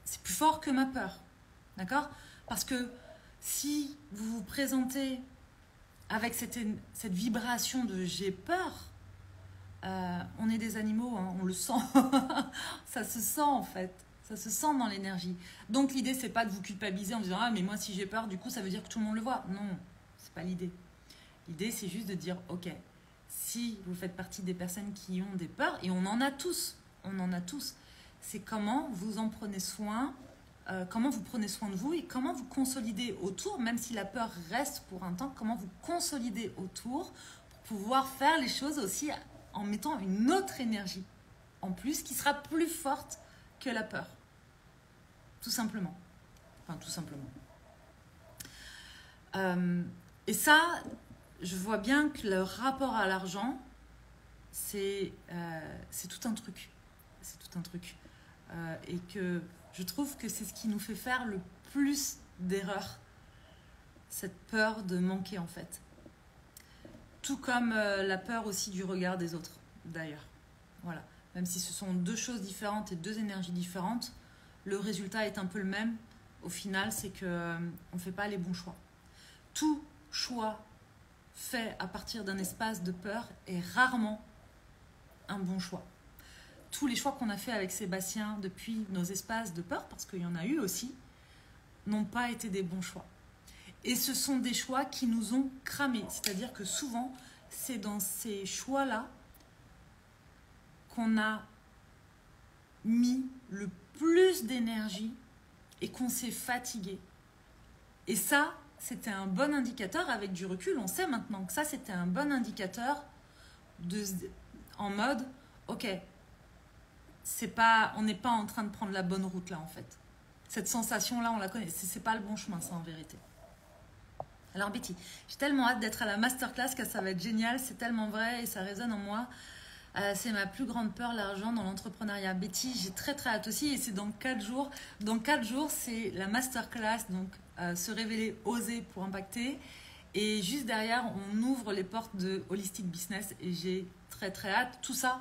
c'est plus fort que ma peur, d'accord ? Parce que si vous vous présentez avec cette vibration de j'ai peur, on est des animaux, hein, on le sent. Ça se sent en fait. Ça se sent dans l'énergie. Donc l'idée, c'est pas de vous culpabiliser en disant « Ah, mais moi, si j'ai peur, du coup, ça veut dire que tout le monde le voit. » Non, c'est pas l'idée. L'idée, c'est juste de dire « Ok, si vous faites partie des personnes qui ont des peurs, et on en a tous, c'est comment vous en prenez soin, comment vous prenez soin de vous et comment vous consolidez autour, même si la peur reste pour un temps, comment vous consolidez autour pour pouvoir faire les choses aussi en mettant une autre énergie en plus qui sera plus forte que la peur. Tout simplement. Enfin, tout simplement. Et ça, je vois bien que le rapport à l'argent, c'est tout un truc. C'est tout un truc. Et que je trouve que c'est ce qui nous fait faire le plus d'erreurs. Cette peur de manquer, en fait. Tout comme la peur aussi du regard des autres, d'ailleurs. Voilà. Même si ce sont deux choses différentes et deux énergies différentes, le résultat est un peu le même. Au final, c'est qu'on ne fait pas les bons choix. Tout choix fait à partir d'un espace de peur est rarement un bon choix. Tous les choix qu'on a fait avec Sébastien depuis nos espaces de peur, parce qu'il y en a eu aussi, n'ont pas été des bons choix. Et ce sont des choix qui nous ont cramés. C'est-à-dire que souvent, c'est dans ces choix-là qu'on a mis le plus d'énergie et qu'on s'est fatigué. Et ça, c'était un bon indicateur. Avec du recul, on sait maintenant que ça, c'était un bon indicateur en mode, ok, on n'est pas en train de prendre la bonne route là, en fait. Cette sensation-là, on la connaît. C'est pas le bon chemin, ça, en vérité. Alors Betty, j'ai tellement hâte d'être à la masterclass que ça va être génial, c'est tellement vrai et ça résonne en moi. C'est ma plus grande peur, l'argent dans l'entrepreneuriat. Betty, j'ai très très hâte aussi et c'est dans 4 jours. Dans 4 jours, c'est la masterclass, donc se révéler, oser pour impacter. Et juste derrière, on ouvre les portes de Holistic Business et j'ai très très hâte. Tout ça,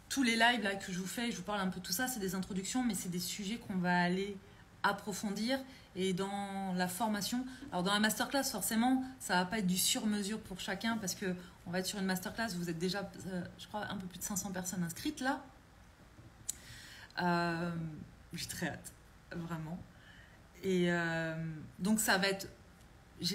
tous les lives là, que je vous fais, je vous parle un peu de tout ça, c'est des introductions, mais c'est des sujets qu'on va aller approfondir. Et dans la formation, alors dans la masterclass, forcément, ça va pas être du sur-mesure pour chacun parce que on va être sur une masterclass, vous êtes déjà, je crois, un peu plus de 500 personnes inscrites là. J'ai très hâte, vraiment. Et donc ça va être, je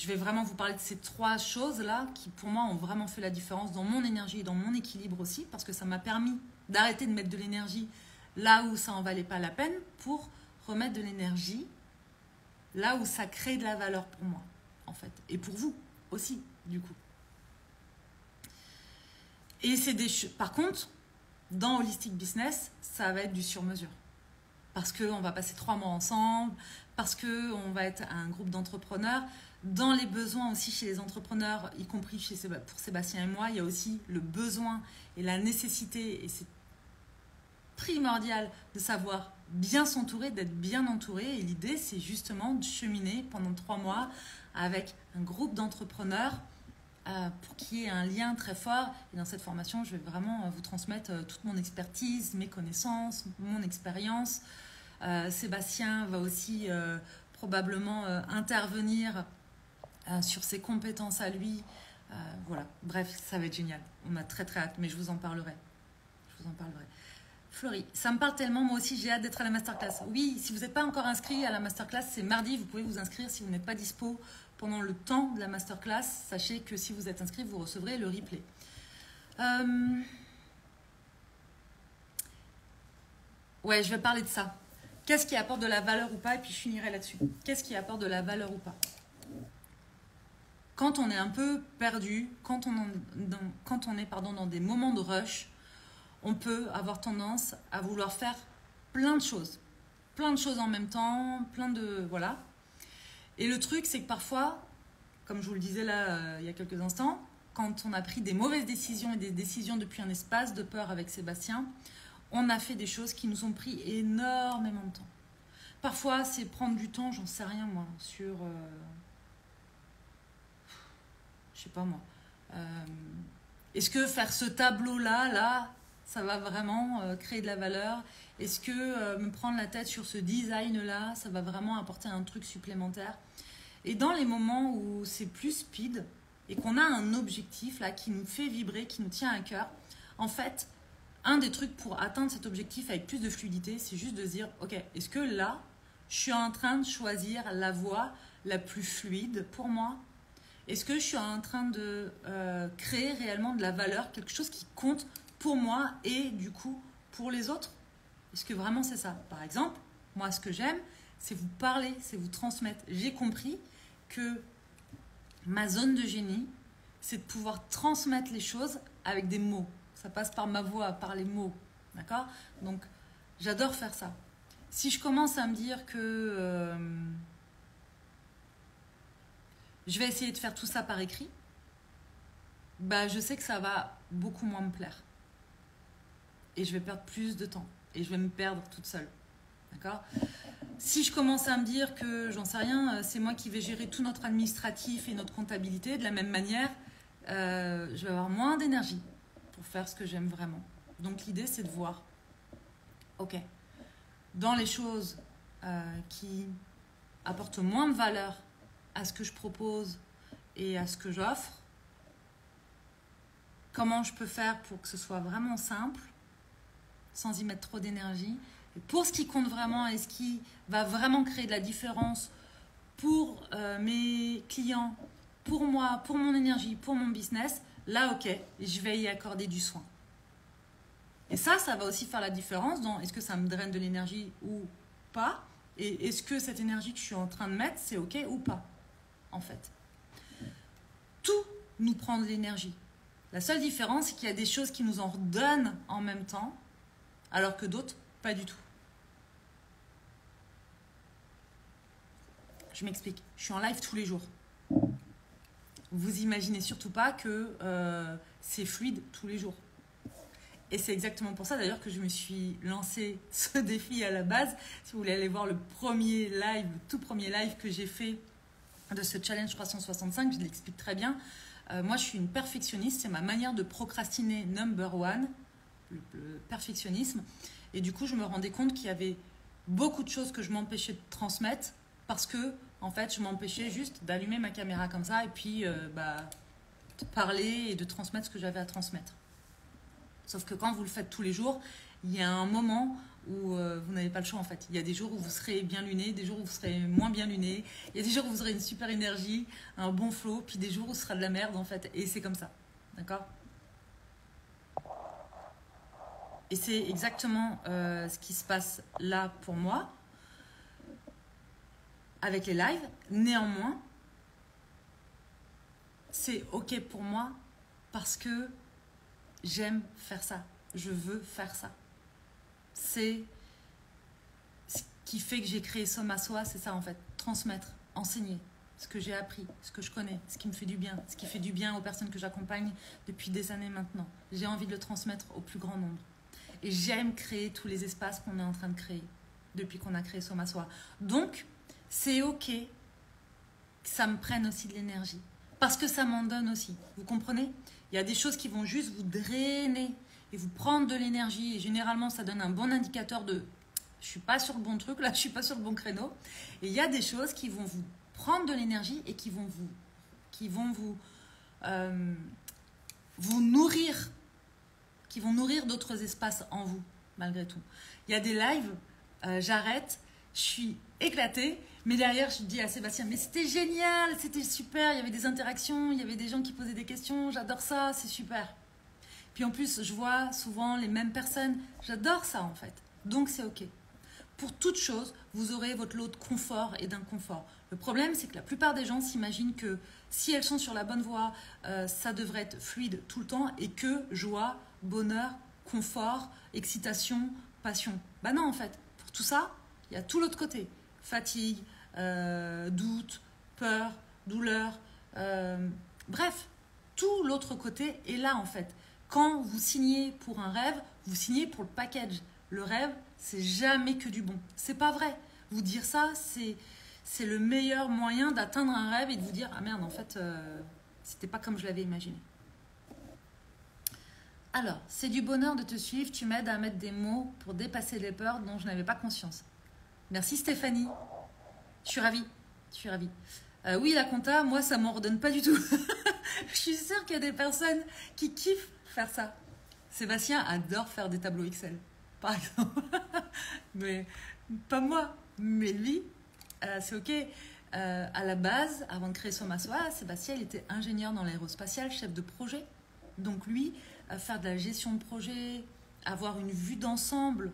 vais vraiment vous parler de ces 3 choses-là qui pour moi ont vraiment fait la différence dans mon énergie et dans mon équilibre aussi parce que ça m'a permis d'arrêter de mettre de l'énergie là où ça en valait pas la peine pour remettre de l'énergie là où ça crée de la valeur pour moi, en fait. Et pour vous aussi, du coup. Et c'est par contre, dans Holistic Business, ça va être du sur-mesure. Parce qu'on va passer 3 mois ensemble, parce qu'on va être un groupe d'entrepreneurs. Dans les besoins aussi chez les entrepreneurs, y compris pour Sébastien et moi, il y a aussi le besoin et la nécessité, et c'est primordial de savoir bien s'entourer, d'être bien entouré. Et l'idée, c'est justement de cheminer pendant 3 mois avec un groupe d'entrepreneurs pour qu'il y ait un lien très fort. Et dans cette formation, je vais vraiment vous transmettre toute mon expertise, mes connaissances, mon expérience. Sébastien va aussi probablement intervenir sur ses compétences à lui. Voilà, bref, ça va être génial. On a très très hâte, mais je vous en parlerai. Florie, ça me parle tellement, moi aussi j'ai hâte d'être à la masterclass. Oui, si vous n'êtes pas encore inscrit à la masterclass, c'est mardi, vous pouvez vous inscrire si vous n'êtes pas dispo pendant le temps de la masterclass. Sachez que si vous êtes inscrit, vous recevrez le replay. Ouais, je vais parler de ça. Qu'est-ce qui apporte de la valeur ou pas? Et puis je finirai là-dessus. Qu'est-ce qui apporte de la valeur ou pas? Quand on est un peu perdu, quand on est dans des moments de rush, on peut avoir tendance à vouloir faire plein de choses en même temps, voilà. Et le truc, c'est que parfois, comme je vous le disais là il y a quelques instants, quand on a pris des mauvaises décisions et des décisions depuis un espace de peur avec Sébastien, on a fait des choses qui nous ont pris énormément de temps. Parfois, c'est prendre du temps, j'en sais rien moi, sur... je sais pas moi. Est-ce que faire ce tableau-là, ça va vraiment créer de la valeur? Est-ce que me prendre la tête sur ce design-là, ça va vraiment apporter un truc supplémentaire? Et dans les moments où c'est plus speed et qu'on a un objectif là qui nous fait vibrer, qui nous tient à cœur, en fait, un des trucs pour atteindre cet objectif avec plus de fluidité, c'est juste de se dire, ok, est-ce que là, je suis en train de choisir la voie la plus fluide pour moi? Est-ce que je suis en train de créer réellement de la valeur, quelque chose qui compte pour moi et du coup pour les autres? Est-ce que vraiment c'est ça? Par exemple, moi ce que j'aime, c'est vous parler, c'est vous transmettre. J'ai compris que ma zone de génie, c'est de pouvoir transmettre les choses avec des mots. Ça passe par ma voix, par les mots. D'accord? Donc, j'adore faire ça. Si je commence à me dire que je vais essayer de faire tout ça par écrit, bah, je sais que ça va beaucoup moins me plaire. Et je vais perdre plus de temps. Et je vais me perdre toute seule. D'accord? Si je commence à me dire que, j'en sais rien, c'est moi qui vais gérer tout notre administratif et notre comptabilité de la même manière, je vais avoir moins d'énergie pour faire ce que j'aime vraiment. Donc l'idée, c'est de voir, ok, dans les choses qui apportent moins de valeur à ce que je propose et à ce que j'offre, comment je peux faire pour que ce soit vraiment simple, sans y mettre trop d'énergie. Et pour ce qui compte vraiment et ce qui va vraiment créer de la différence pour mes clients, pour moi, pour mon énergie, pour mon business, là, ok, je vais y accorder du soin. Et ça va aussi faire la différence dans est-ce que ça me draine de l'énergie ou pas, et est-ce que cette énergie que je suis en train de mettre, c'est ok ou pas, en fait. Tout nous prend de l'énergie. La seule différence, c'est qu'il y a des choses qui nous en redonnent en même temps, alors que d'autres, pas du tout. Je m'explique. Je suis en live tous les jours. Vous imaginez surtout pas que c'est fluide tous les jours. Et c'est exactement pour ça d'ailleurs que je me suis lancé ce défi à la base. Si vous voulez aller voir le premier live, le tout premier live que j'ai fait de ce challenge 365, je l'explique très bien. Moi, je suis une perfectionniste. C'est ma manière de procrastiner number one, le perfectionnisme. Et du coup, je me rendais compte qu'il y avait beaucoup de choses que je m'empêchais de transmettre parce que, en fait, je m'empêchais juste d'allumer ma caméra comme ça et puis de parler et de transmettre ce que j'avais à transmettre. Sauf que quand vous le faites tous les jours, il y a un moment où vous n'avez pas le choix en fait. Il y a des jours où vous serez bien luné, des jours où vous serez moins bien luné, il y a des jours où vous aurez une super énergie, un bon flow, puis des jours où ce sera de la merde en fait. Et c'est comme ça. D'accord ? Et c'est exactement ce qui se passe là pour moi avec les lives. Néanmoins, c'est ok pour moi parce que j'aime faire ça. Je veux faire ça. C'est ce qui fait que j'ai créé Somme à Soi, c'est ça en fait. Transmettre, enseigner ce que j'ai appris, ce que je connais, ce qui me fait du bien, ce qui fait du bien aux personnes que j'accompagne depuis des années maintenant. J'ai envie de le transmettre au plus grand nombre. Et j'aime créer tous les espaces qu'on est en train de créer depuis qu'on a créé Somme à Soi. Donc, c'est ok que ça me prenne aussi de l'énergie. Parce que ça m'en donne aussi. Vous comprenez ? Il y a des choses qui vont juste vous drainer et vous prendre de l'énergie. Et généralement, ça donne un bon indicateur de « je ne suis pas sur le bon truc, là, je ne suis pas sur le bon créneau ». Et il y a des choses qui vont vous prendre de l'énergie et qui vont vous nourrir, qui vont nourrir d'autres espaces en vous, malgré tout. Il y a des lives, j'arrête, je suis éclatée, mais derrière, je dis à Sébastien, mais c'était génial, c'était super, il y avait des interactions, il y avait des gens qui posaient des questions, j'adore ça, c'est super. Puis en plus, je vois souvent les mêmes personnes, j'adore ça en fait, donc c'est ok. Pour toute chose, vous aurez votre lot de confort et d'inconfort. Le problème, c'est que la plupart des gens s'imaginent que si elles sont sur la bonne voie, ça devrait être fluide tout le temps et que joie, bonheur, confort, excitation, passion. Bah non en fait, pour tout ça, il y a tout l'autre côté. Fatigue, doute, peur, douleur, bref, tout l'autre côté est là en fait. Quand vous signez pour un rêve, vous signez pour le package. Le rêve, c'est jamais que du bon. C'est pas vrai. Vous dire ça, c'est le meilleur moyen d'atteindre un rêve et de vous dire ah merde, en fait, c'était pas comme je l'avais imaginé. Alors, c'est du bonheur de te suivre. Tu m'aides à mettre des mots pour dépasser les peurs dont je n'avais pas conscience. Merci Stéphanie. Je suis ravie. Oui, la compta, moi, ça m'en redonne pas du tout. Je suis sûre qu'il y a des personnes qui kiffent faire ça. Sébastien adore faire des tableaux Excel, par exemple. Mais pas moi. Mais lui, c'est ok. À la base, avant de créer Somme à Soi, Sébastien, il était ingénieur dans l'aérospatial, chef de projet. Donc lui, faire de la gestion de projet, avoir une vue d'ensemble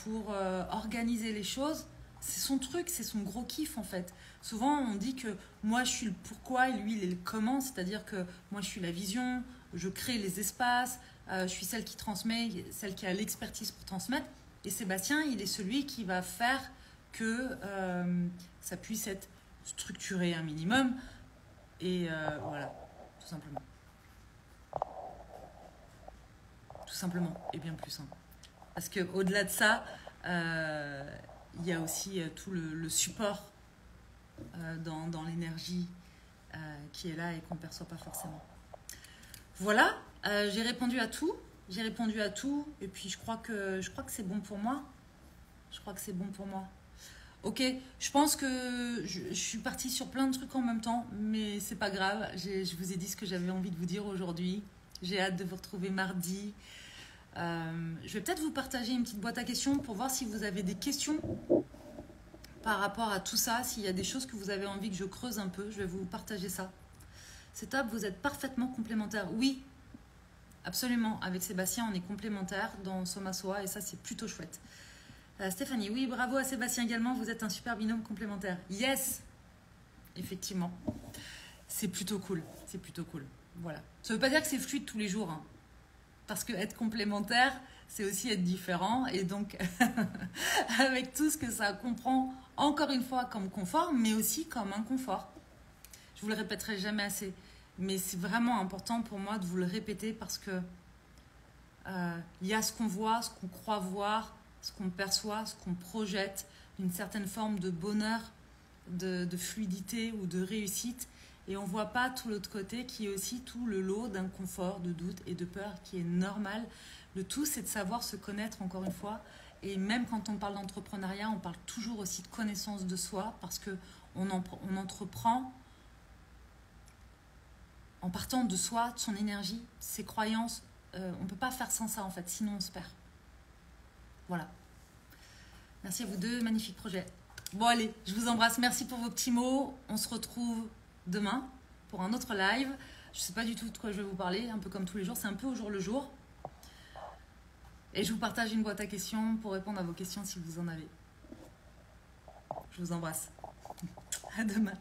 pour organiser les choses, c'est son truc, c'est son gros kiff en fait. Souvent on dit que moi je suis le pourquoi et lui il est le comment, c'est-à-dire que moi je suis la vision, je crée les espaces, je suis celle qui transmet, celle qui a l'expertise pour transmettre, et Sébastien il est celui qui va faire que ça puisse être structuré un minimum, et voilà, tout simplement. Tout simplement, et bien plus simple. Parce qu'au-delà de ça, il y a aussi tout le support dans l'énergie qui est là et qu'on ne perçoit pas forcément. Voilà, j'ai répondu à tout. J'ai répondu à tout. Et puis, je crois que c'est bon pour moi. Je crois que c'est bon pour moi. Ok, je pense que je suis partie sur plein de trucs en même temps, mais c'est pas grave. Je vous ai dit ce que j'avais envie de vous dire aujourd'hui. J'ai hâte de vous retrouver mardi. Je vais peut-être vous partager une petite boîte à questions pour voir si vous avez des questions par rapport à tout ça. S'il y a des choses que vous avez envie que je creuse un peu, je vais vous partager ça. C'est top, vous êtes parfaitement complémentaires. Oui, absolument. Avec Sébastien, on est complémentaires dans Soma Soa et ça, c'est plutôt chouette. Stéphanie, oui, bravo à Sébastien également. Vous êtes un super binôme complémentaire. Yes, effectivement. C'est plutôt cool. C'est plutôt cool. Voilà. Ça ne veut pas dire que c'est fluide tous les jours. Hein. Parce que être complémentaire, c'est aussi être différent. Et donc, avec tout ce que ça comprend, encore une fois, comme confort, mais aussi comme inconfort. Je vous le répéterai jamais assez. Mais c'est vraiment important pour moi de vous le répéter parce que il y a ce qu'on voit, ce qu'on croit voir, ce qu'on perçoit, ce qu'on projette, d'une certaine forme de bonheur, de fluidité ou de réussite. Et on ne voit pas tout l'autre côté qui est aussi tout le lot d'inconfort, de doute et de peur qui est normal. Le tout, c'est de savoir se connaître encore une fois. Et même quand on parle d'entrepreneuriat, on parle toujours aussi de connaissance de soi parce qu'on entreprend en partant de soi, de son énergie, de ses croyances. On ne peut pas faire sans ça en fait, sinon on se perd. Voilà. Merci à vous deux, magnifique projet. Bon allez, je vous embrasse, merci pour vos petits mots. On se retrouve demain pour un autre live. Je ne sais pas du tout de quoi je vais vous parler, un peu comme tous les jours, c'est un peu au jour le jour. Et je vous partage une boîte à questions pour répondre à vos questions si vous en avez. Je vous embrasse. À demain.